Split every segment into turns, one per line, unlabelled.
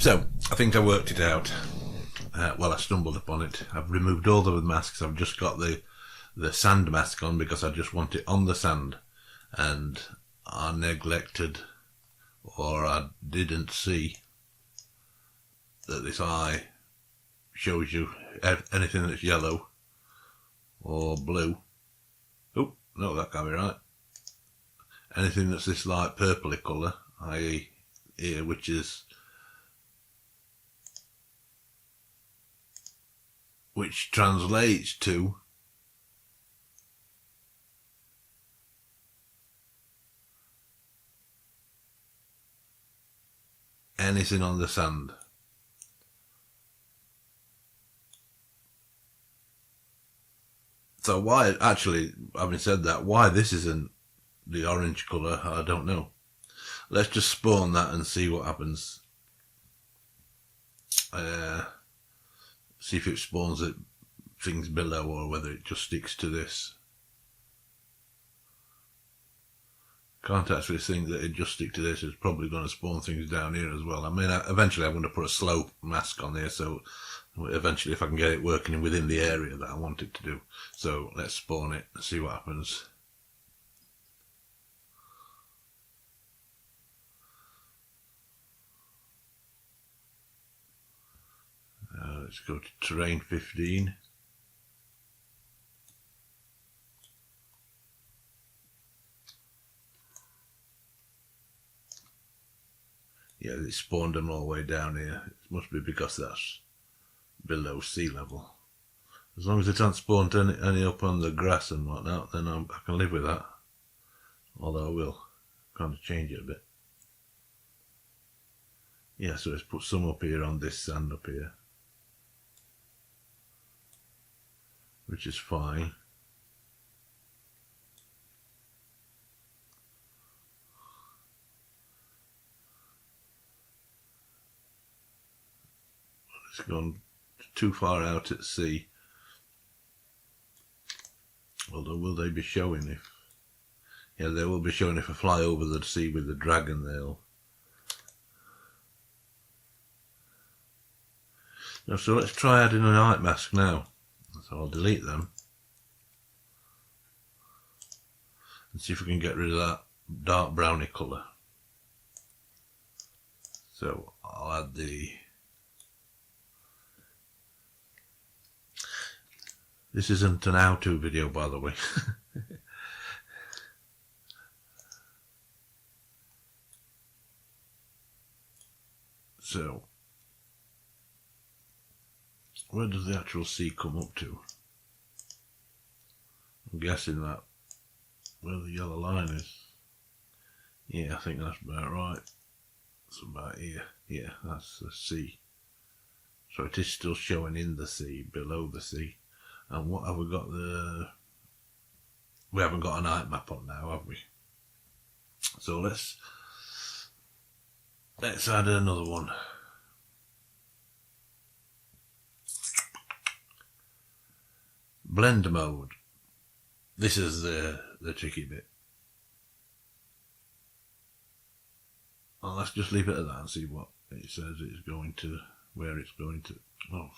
So, I think I worked it out. Well, I stumbled upon it. I've removed all the masks. I've just got the sand mask on because I just want it on the sand. And I neglected, or I didn't see, that this eye shows you anything that's yellow or blue. Oh, no, that can't be right. Anything that's this light purpley colour, i.e. here, which is which translates to anything on the sand. So why, actually, having said that, why this isn't the orange colour, I don't know. Let's just spawn that and see what happens. See if it spawns at things below or whether it just sticks to this. Can't actually think that it just stick to this. It's probably going to spawn things down here as well. I mean, eventually I'm going to put a slope mask on there, so eventually if I can get it working within the area that I want it to do. So let's spawn it and see what happens. Let's go to terrain 15. Yeah, it spawned them all the way down here. It must be because that's below sea level. As long as it hasn't spawned any up on the grass and whatnot, then I can live with that. Although I will kind of change it a bit. Yeah, so let's put some up here on this sand up here, which is fine. It's gone too far out at sea. Although will they be showing if... Yeah, they will be showing if I fly over the sea with the dragon. They'll... Now, so let's try adding a night mask now. So I'll delete them and see if we can get rid of that dark browny colour. So I'll add the... This isn't an how-to video, by the way. So, where does the actual sea come up to? I'm guessing that where the yellow line is. Yeah, I think that's about right. It's about here. Yeah, that's the sea. So it is still showing in the sea, below the sea. And what have we got the... We haven't got a night map on now, have we? So let's add another one. Blend mode. This is the tricky bit. Well, let's just leave it at that and see what it says it's going to, where it's going to. Oh.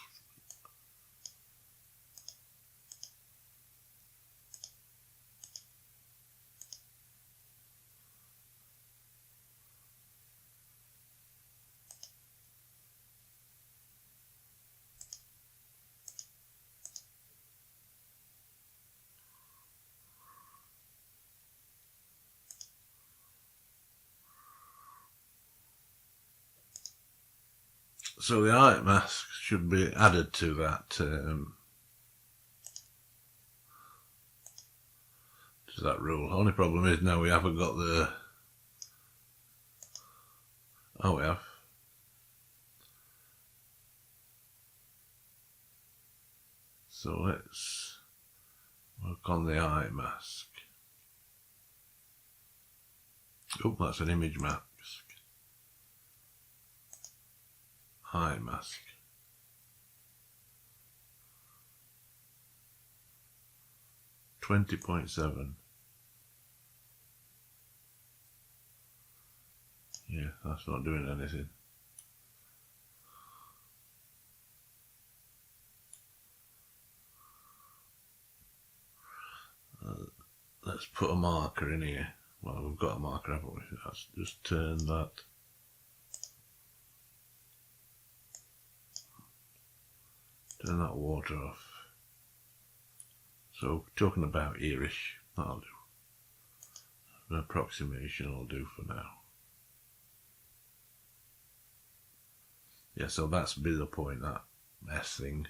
So the eye mask should be added to that rule. Only problem is now we haven't got the... Oh, we have. So let's work on the eye mask. Oh, that's an image mask. Eye mask. $20.7. Yeah, that's not doing anything. let's put a marker in here. Well, we've got a marker, haven't we? Let's just turn that. Turn that water off. So, talking about here-ish, that'll do. An approximation will do for now. Yeah, so that's be the point, that S thing.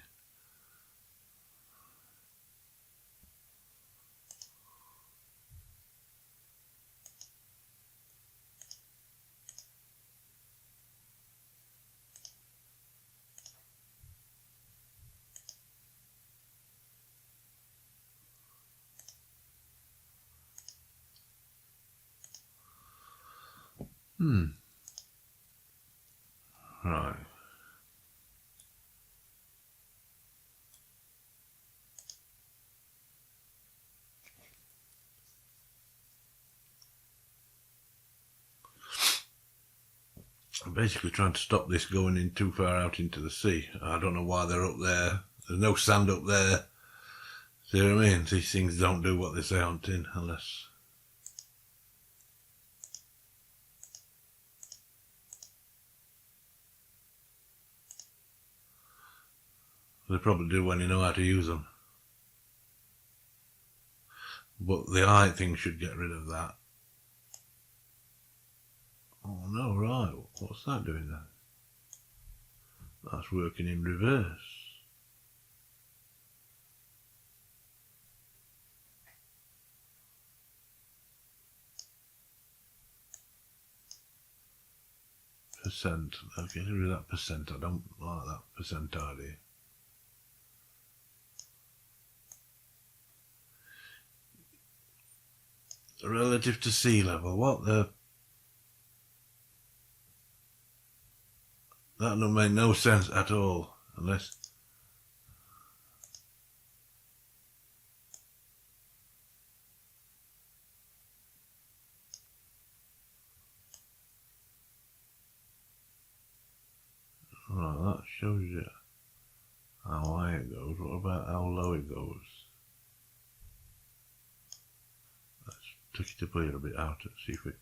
Right. I'm basically trying to stop this going in too far out into the sea. I don't know why they're up there. There's no sand up there. See what I mean? These things don't do what they say on tin unless... They probably do when you know how to use them. But the height thing should get rid of that. Oh no, right. What's that doing then? That's working in reverse. Percent. Okay, get rid of that percent. I don't like that percent idea. Relative to sea level, what the... That don't make no sense at all, unless... Right, that shows you how high it goes. What about how low it goes? Let's take it up a little bit out and see if it...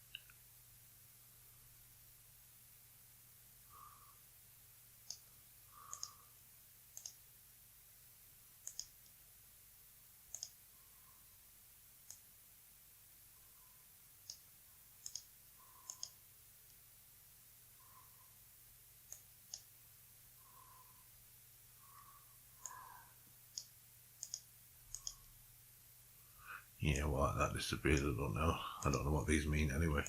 Yeah, why that disappeared, I don't know. I don't know what these mean anyway.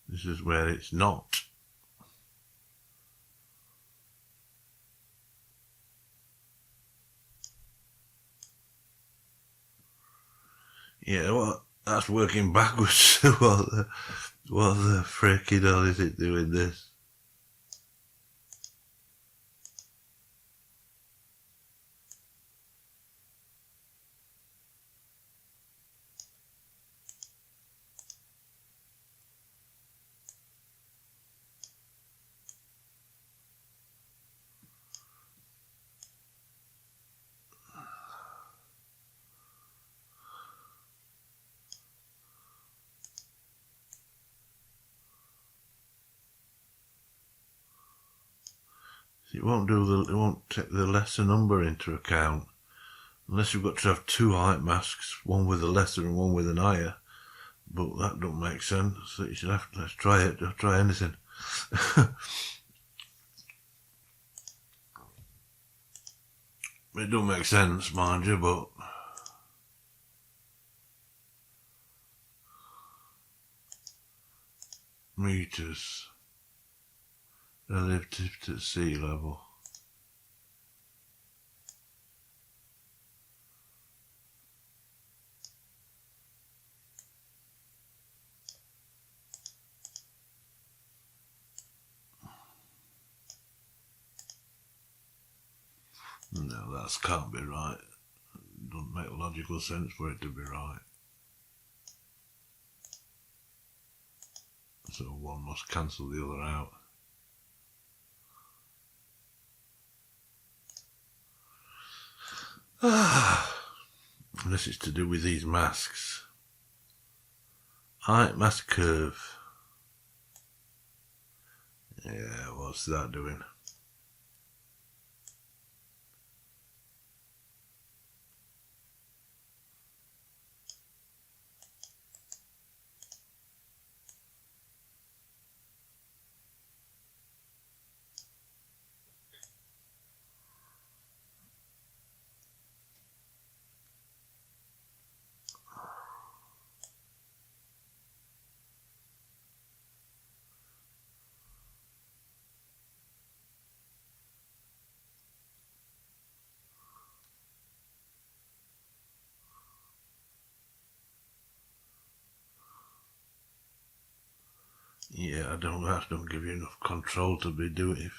This is where it's not. Yeah, well, that's working backwards. what the freaking hell is it doing this? It won't take the lesser number into account unless you've got to have two height masks, one with a lesser and one with an higher. But that don't make sense. So you should have to, let's try it. I'll try anything. It don't make sense, mind you, but meters relative to sea level. No, that can't be right. It doesn't make logical sense for it to be right. So one must cancel the other out. This is to do with these masks. Height mask curve. Yeah, what's that doing? Yeah, I don't know, that don't give you enough control to be doing it.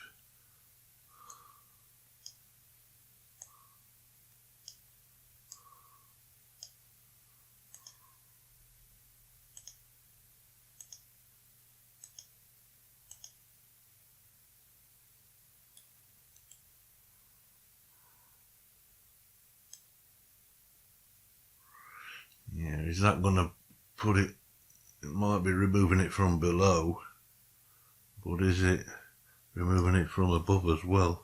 Yeah, is that going to put it? It might be removing it from below, but is it removing it from above as well?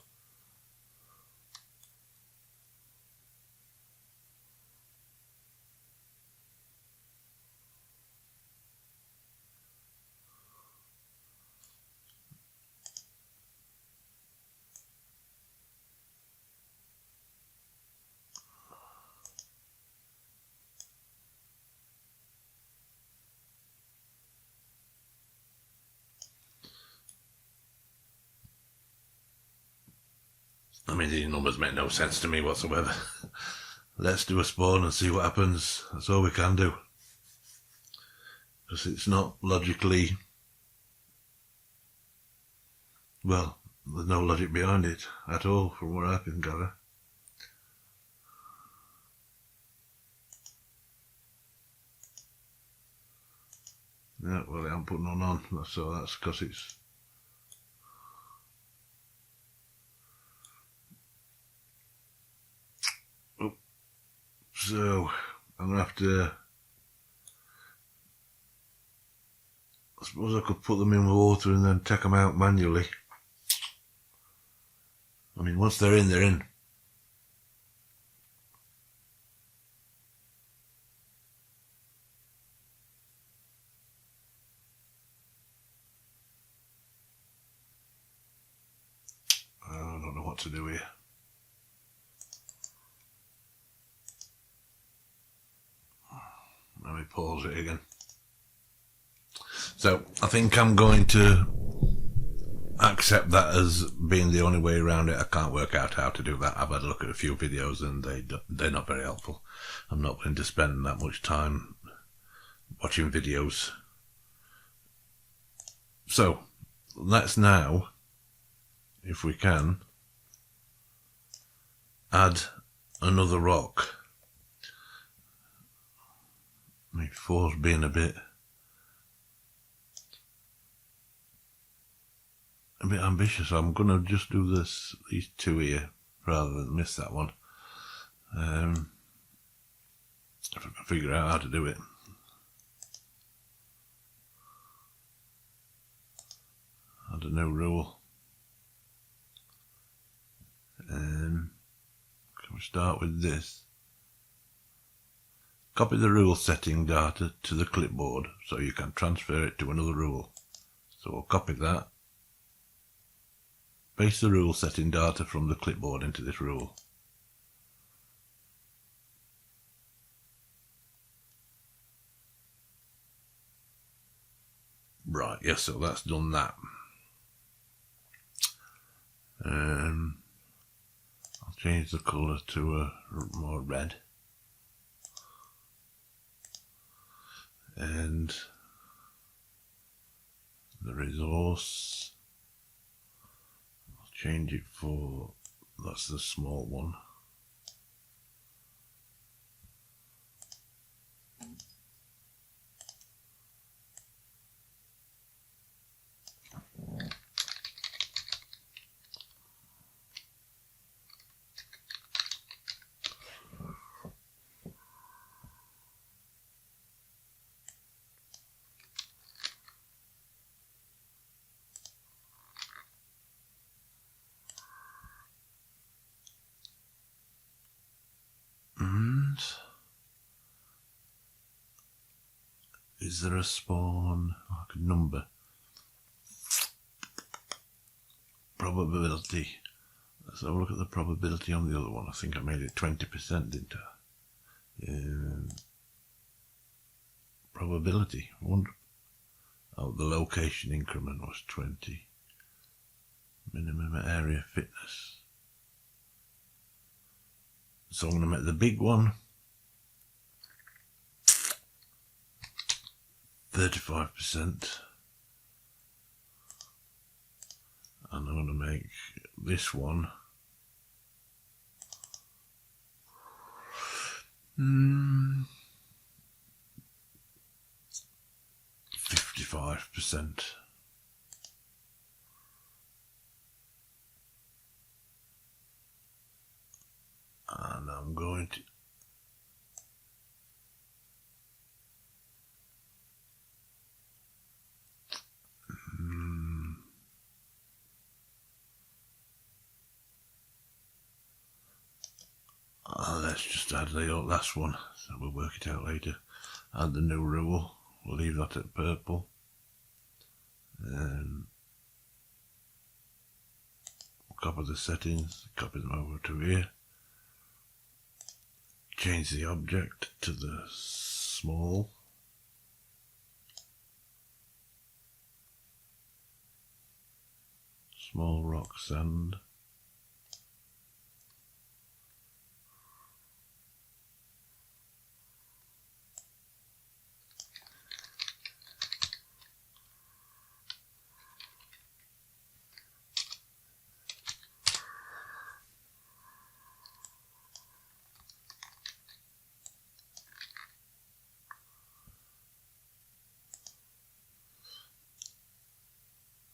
I mean, these numbers make no sense to me whatsoever. Let's do a spawn and see what happens. That's all we can do. Because it's not logically... Well, there's no logic behind it at all, from what I can gather. Yeah, well, I'm putting on, so that's because it's... Oh. So, I'm going to have to... I suppose I could put them in water and then take them out manually. I mean, once they're in, they're in. I don't know what to do here. Let me pause it again. So, I think I'm going to accept that as being the only way around it. I can't work out how to do that. I've had a look at a few videos and they're not very helpful. I'm not going to spend that much time watching videos. So, let's now, if we can, add another rock. My 4's being a bit ambitious. I'm gonna just do these two here rather than miss that one. If I can figure out how to do it. Add a new rule. Can we start with this? Copy the rule setting data to the clipboard so you can transfer it to another rule. So we'll copy that. Paste the rule setting data from the clipboard into this rule. Right, yes, so that's done that. I'll change the colour to a more red. And the resource, I'll change it for, that's the small one. Is there a spawn? I could number. Probability. Let's have a look at the probability on the other one. I think I made it 20%, didn't I? Probability. Oh, the location increment was 20. Minimum area fitness. So I'm going to make the big one 35%. And I'm going to make this one 55%. And I'm going to let's just add the last one, so we'll work it out later. Add the new rule, we'll leave that at purple. We'll copy the settings, copy them over to here. Change the object to the small. Small rock sand.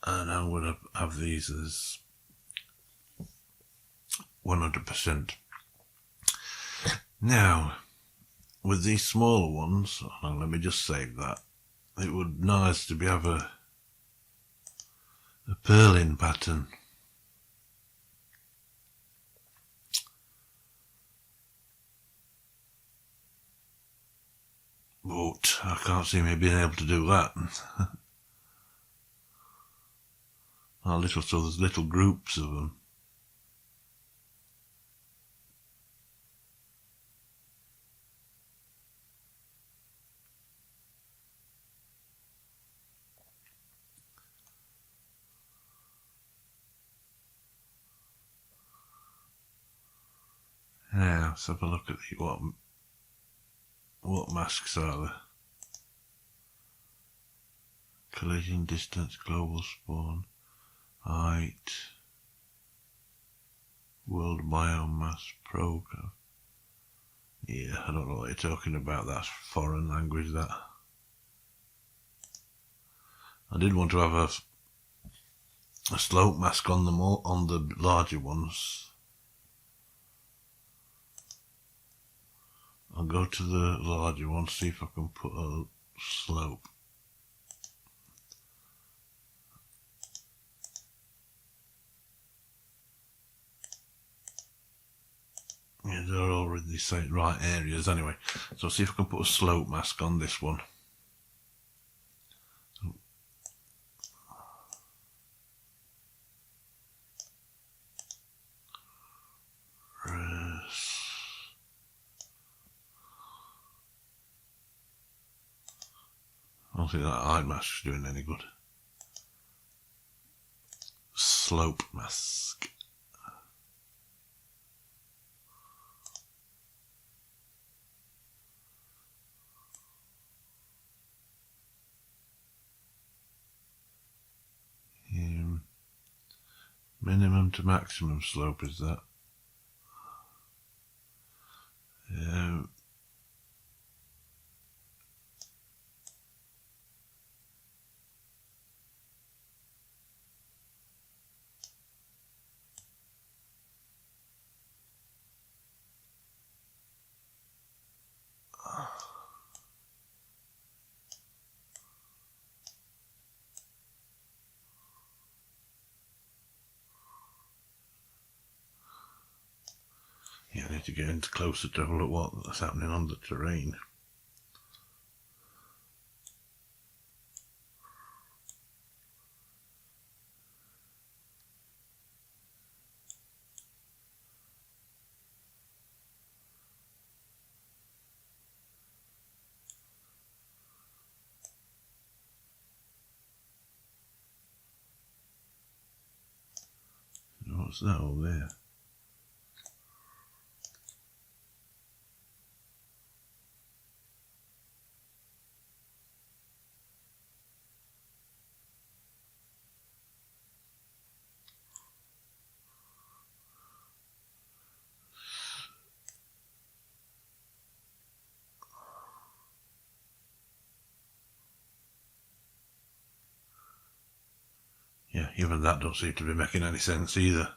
And I'm going to have these as 100%. Now, with these smaller ones, let me just save that. It would be nice to have a purling pattern. But I can't see me being able to do that. So there's little groups of them. Now, let's have a look at what masks are there. Collision distance, global spawn, height, world biomass, program. Yeah, I don't know what you're talking about. That's foreign language, that. I did want to have a slope mask on them all, on the larger ones. I'll go to the larger one, see if I can put a slope. Yeah, they're already the right areas anyway. So see if I can put a slope mask on this one. I don't think that eye mask's doing any good. Slope mask. Minimum to maximum slope is that. Yeah, I need to get into closer to have a look what's happening on the terrain. What's that over there? Yeah, even that don't seem to be making any sense either.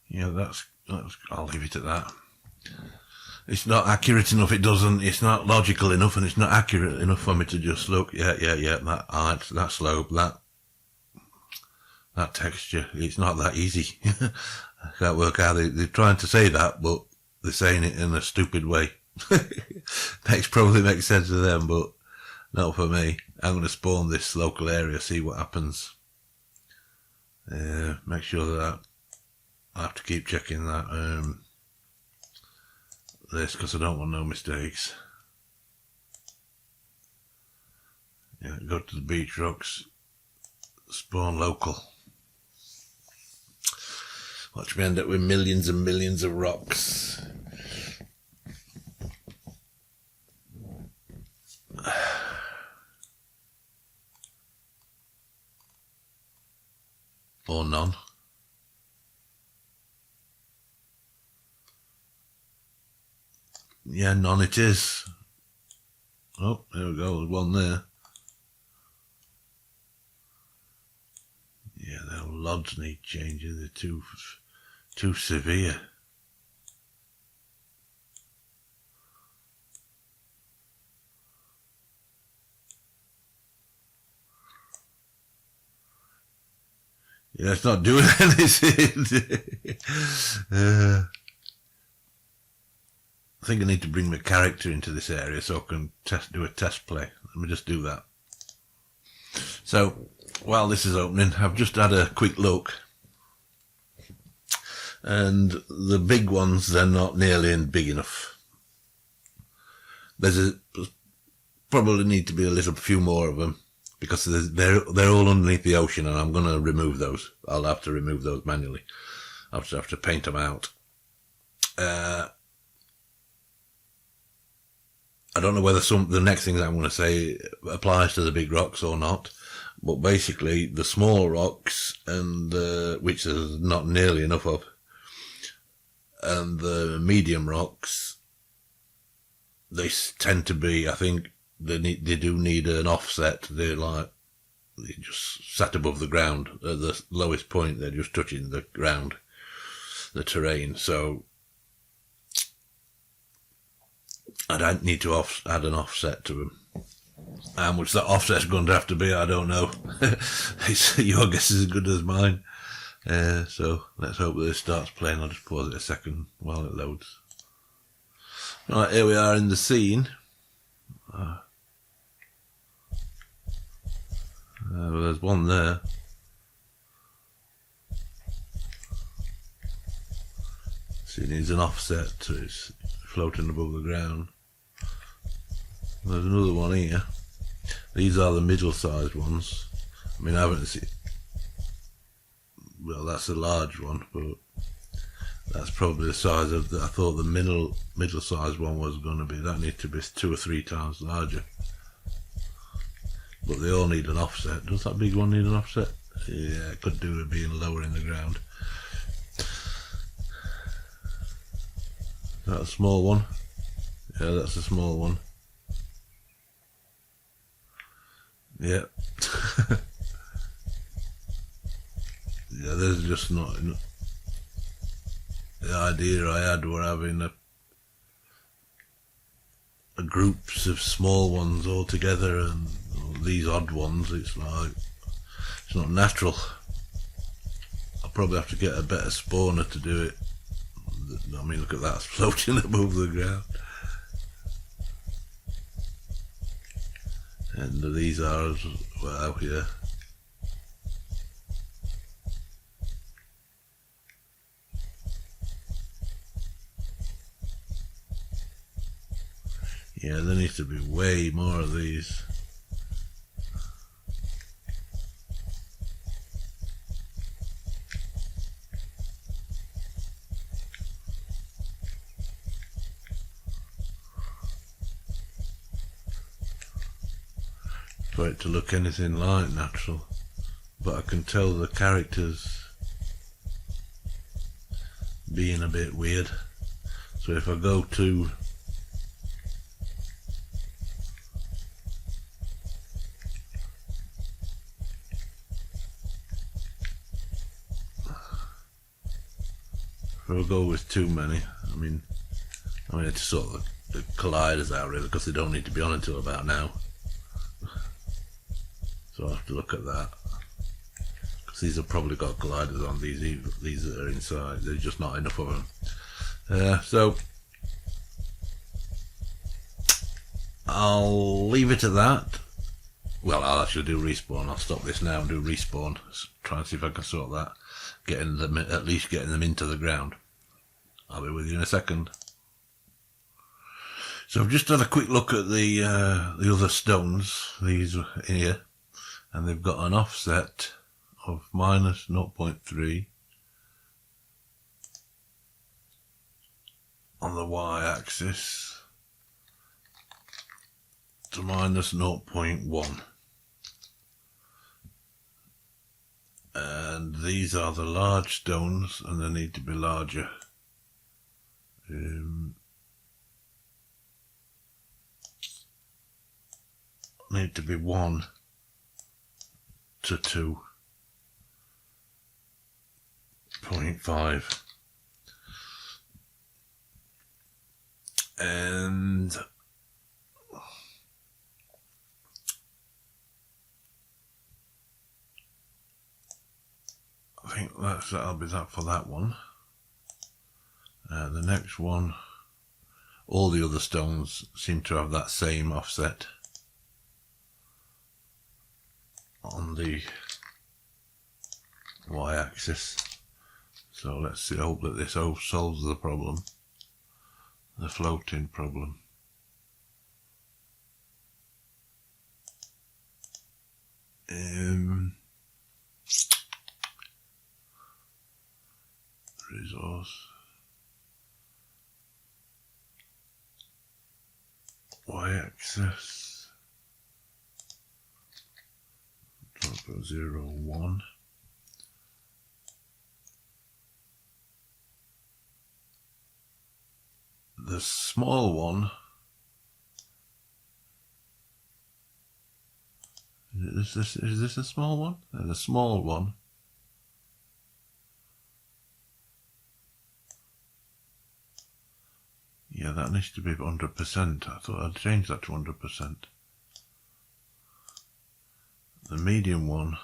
Yeah, that's I'll leave it at that. It's not accurate enough, it's not logical enough, and it's not accurate enough for me to just look, yeah, that slope, that texture, it's not that easy. I can't work out, they're trying to say that, but they're saying it in a stupid way. Probably makes sense to them, but not for me. I'm going to spawn this local area, see what happens. Make sure that I have to keep checking that this, because I don't want no mistakes. Yeah, go to the beach rocks, spawn local. Watch me end up with millions and millions of rocks. Or none. Yeah, none it is. Oh, there we go, there's one there. Yeah, the lods need changing, they're too severe. Yeah, it's not doing anything. I think I need to bring my character into this area so I can do a test play. Let me just do that. So, while this is opening, I've just had a quick look. And the big ones, they're not nearly big enough. There's probably need to be a little few more of them, because they're all underneath the ocean, and I'm going to remove those. I'll have to remove those manually. I'll have to paint them out. I don't know whether the next things I'm going to say applies to the big rocks or not, but basically the small rocks, and which there's not nearly enough of, and the medium rocks, they tend to be, I think they do need an offset. They're just sat above the ground at the lowest point. They're just touching the ground, the terrain. So I don't need to add an offset to them. How much that offset's going to have to be, I don't know. Your guess is as good as mine. So let's hope that it starts playing. I'll just pause it a second while it loads. Right, here we are in the scene. Well, there's one there. So it needs an offset to it's floating above the ground. There's another one here. These are the middle-sized ones. I mean, I haven't seen. Well, that's a large one, but that's probably the size of I thought the middle-sized one was going to be. That needs to be 2 or 3 times larger. But they all need an offset. Does that big one need an offset? Yeah, it could do with being lower in the ground. Is that a small one? Yeah, that's a small one. Yeah. Yeah, there's just not enough. The idea I had were having a groups of small ones all together, and these odd ones, it's not natural. I'll probably have to get a better spawner to do it. I mean, look at that, it's floating above the ground. And these are as well here. Yeah, there needs to be way more of these. For it to look anything like natural, but I can tell the characters being a bit weird. So if I go to with too many, I mean to sort the colliders out really, because they don't need to be on until about now. So I'll have to look at that, because these have probably got colliders on these that are inside. There's just not enough of them. So I'll leave it at that. Well, I'll actually do respawn. I'll stop this now and do respawn. Try and see if I can sort that. At least getting them into the ground. I'll be with you in a second. So I've just had a quick look at the other stones, these here, and they've got an offset of minus 0.3 on the y-axis to minus 0.1. And these are the large stones, and they need to be larger. Need to be 1 to 2.5. And I think that'll be that for that one. The next one, all the other stones seem to have that same offset on the y-axis. So let's see, I hope that this solves the problem, the floating problem. Resource. Y-axis. 0.01. The small one, is this a small one? The small one Yeah, that needs to be 100%. I thought I'd change that to 100%. The medium one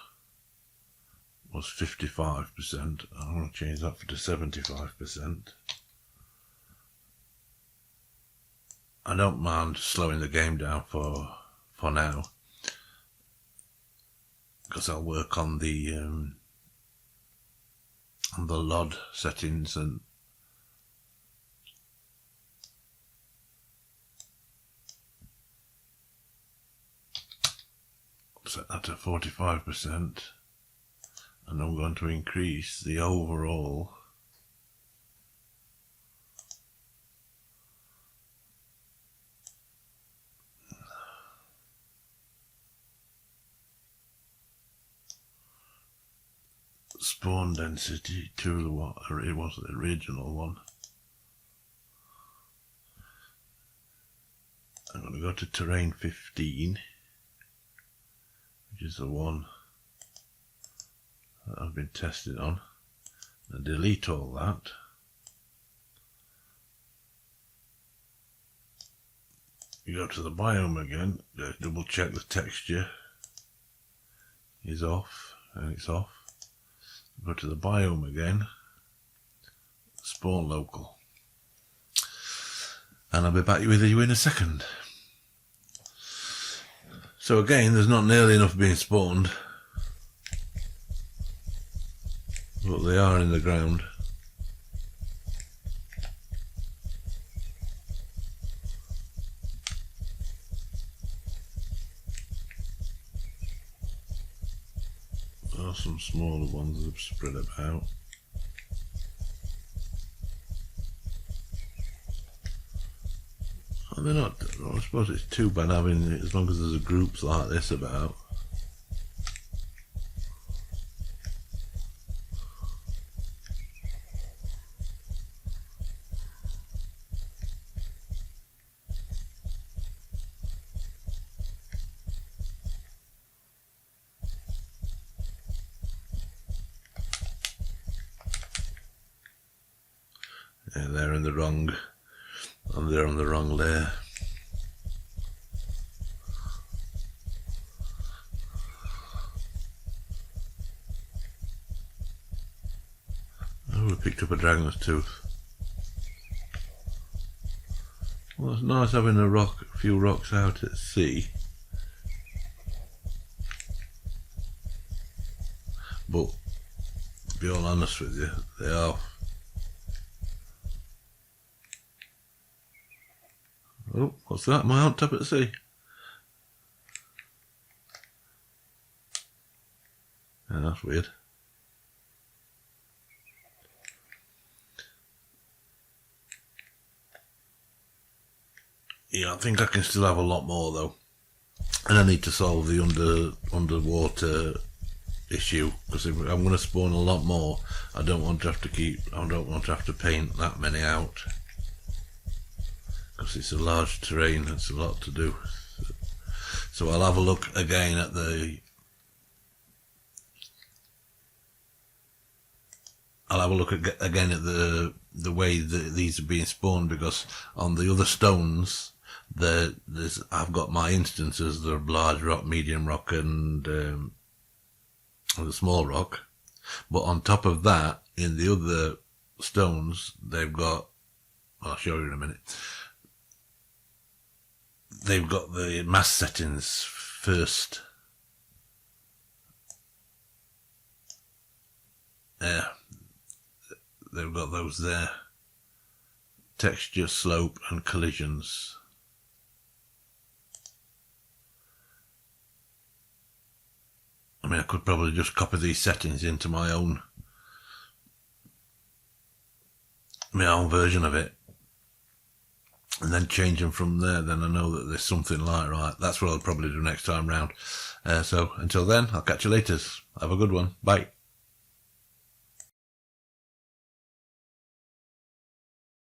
was 55%. I'm going to change that to 75%. I don't mind slowing the game down for now, because I'll work on the LOD settings and set that to 45%, and I'm going to increase the overall spawn density to what it was the original one. I'm going to go to terrain 15, which is the one that I've been tested on, and delete all that. You go to the biome again, double check the texture is off, and it's off. Go to the biome again, spawn local, and I'll be back with you in a second. So again, there's not nearly enough being spawned, but they are in the ground. There are some smaller ones that have spread about. And they're not, I suppose it's too bad having, as long as there's groups like this about. Yeah, they're in the wrong, and they're on the wrong layer. Oh, we picked up a dragon's tooth. Well, it's nice having a few rocks out at sea. But, to be all honest with you, they are. Oh, what's that? My aunt up at sea. Yeah, that's weird. Yeah, I think I can still have a lot more though, and I need to solve the underwater issue, because if I'm going to spawn a lot more, I don't want to have to paint that many out, because it's a large terrain. It's a lot to do. So I'll have a look again at the. I'll have a look again at the way that these are being spawned, because on the other stones, I've got my instances. They're large rock, medium rock, and the small rock. But on top of that, in the other stones, they've got. I'll show you in a minute. They've got the mask settings first. Yeah. They've got those there. Texture, slope, and collisions. I mean, I could probably just copy these settings into my own version of it, and then change them from there. Then I know that there's something like, right, that's what I'll probably do next time round. So until then, I'll catch you later. Have a good one. Bye.